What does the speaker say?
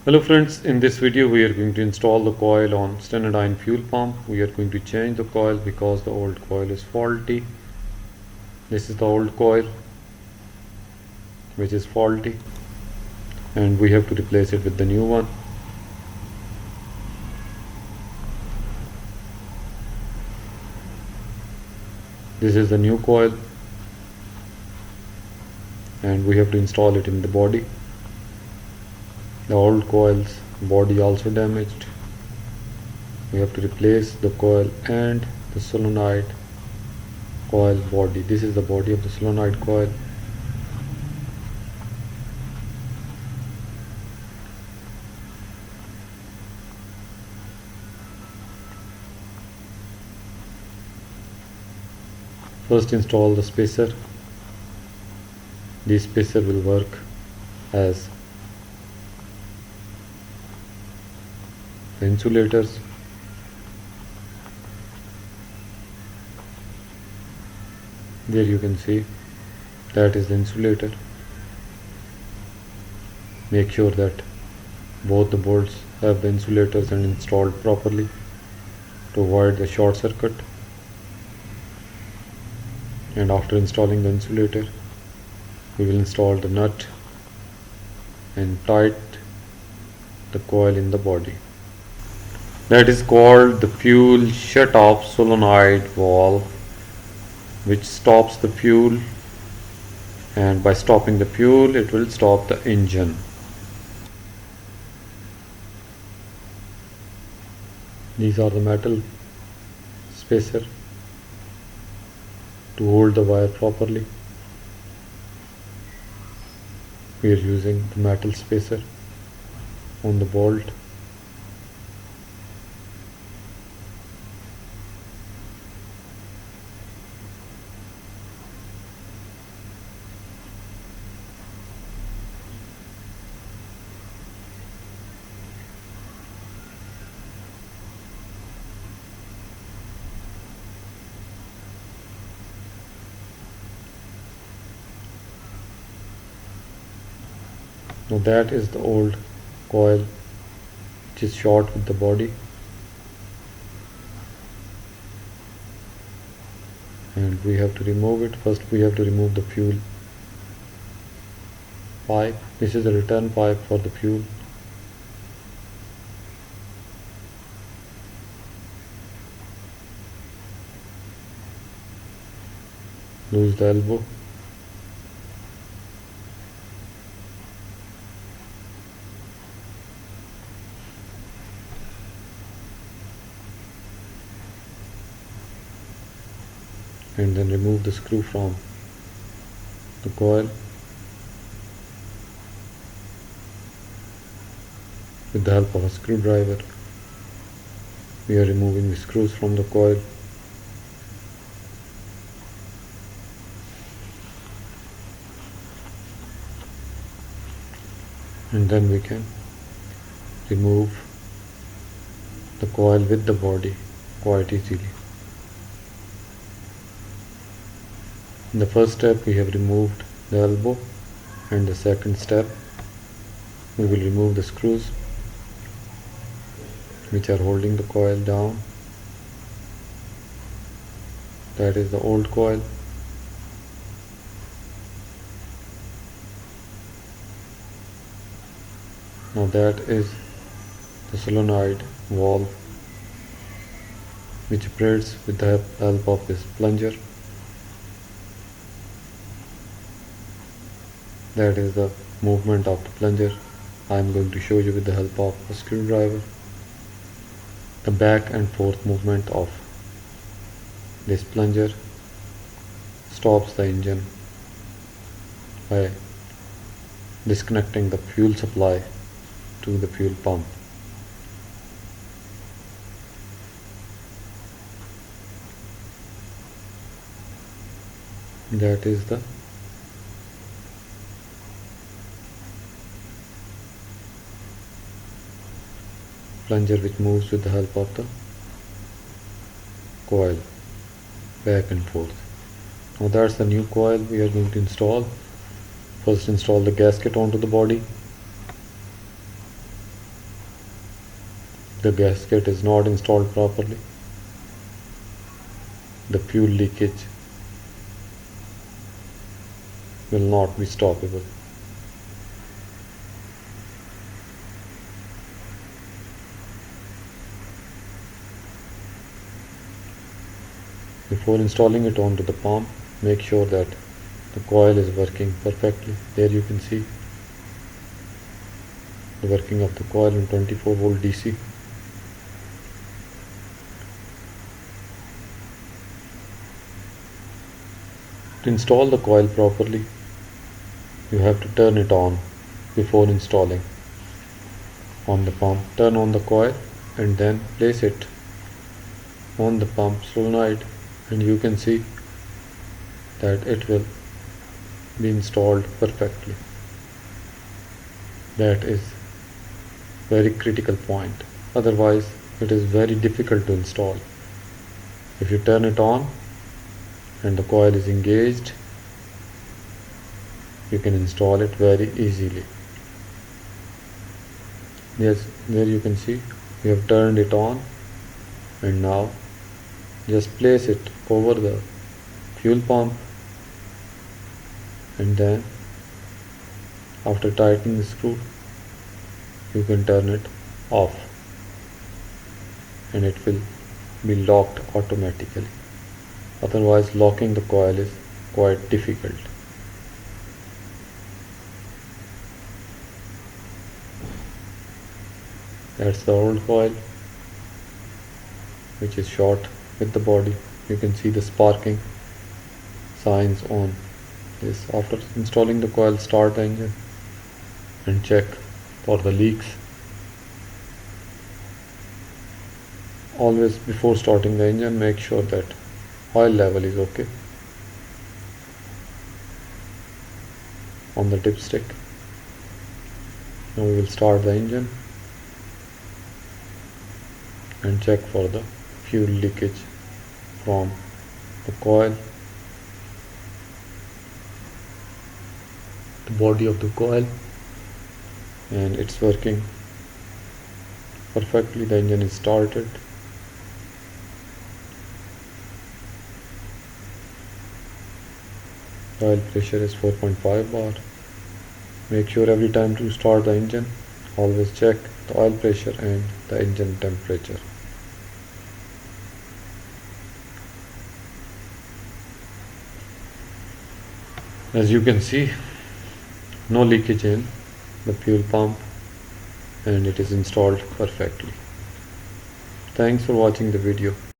Hello friends, in this video we are going to install the coil on Stanadyne Fuel Pump. We are going to change the coil because the old coil is faulty. This is the old coil which is faulty and we have to replace it with the new one. This is the new coil and we have to install it in the body. The old coil's body also damaged. We have to replace the coil and the solenoid coil body. This is the body of the solenoid coil. First install the spacer. This spacer will work as the insulators. There you can see that is the insulator. Make sure that both the bolts have the insulators and installed properly to avoid the short circuit. And after installing the insulator, we will install the nut and tight the coil in the body. That is called the fuel shut-off solenoid valve, which stops the fuel, and by stopping the fuel it will stop the engine. These are the metal spacer to hold the wire properly. We are using the metal spacer on the bolt. Now that is the old coil which is short with the body, and we have to remove it. First we have to remove the fuel pipe. This is the return pipe for the fuel. Loose the elbow. And then remove the screw from the coil. With the help of a screwdriver, we are removing the screws from the coil. And then we can remove the coil with the body quite easily. In the first step we have removed the elbow, and the second step we will remove the screws which are holding the coil down. That is the old coil. Now that is the solenoid valve which operates with the help of this plunger. That is the movement of the plunger. I am going to show you with the help of a screwdriver. The back and forth movement of this plunger stops the engine by disconnecting the fuel supply to the fuel pump. That is the plunger which moves with the help of the coil back and forth. Now that's the new coil we are going to install. First install the gasket onto the body. the gasket is not installed properly, the fuel leakage will not be stoppable. Before installing it onto the pump, make sure that the coil is working perfectly. There you can see the working of the coil in 24 volt DC. To install the coil properly, you have to turn it on before installing on the pump. Turn on the coil and then place it on the pump solenoid, and you can see that it will be installed perfectly. That is very critical point. Otherwise, it is very difficult to install. If you turn it on and the coil is engaged, you can install it very easily. Yes, there you can see we have turned it on, and now just place it over the fuel pump, and then after tightening the screw you can turn it off and it will be locked automatically. Otherwise, locking the coil is quite difficult. That's the old coil, which is short with the body. You can see the sparking signs on this. After installing the coil, start the engine and check for the leaks. Always before starting the engine, make sure that oil level is okay on the dipstick. Now we will start the engine and check for the fuel leakage from the coil, the body of the coil, and it's working perfectly. The engine is started. The oil pressure is 4.5 bar. Make sure every time to start the engine, always check the oil pressure and the engine temperature. As you can see, no leakage in the fuel pump, and it is installed perfectly. Thanks for watching the video.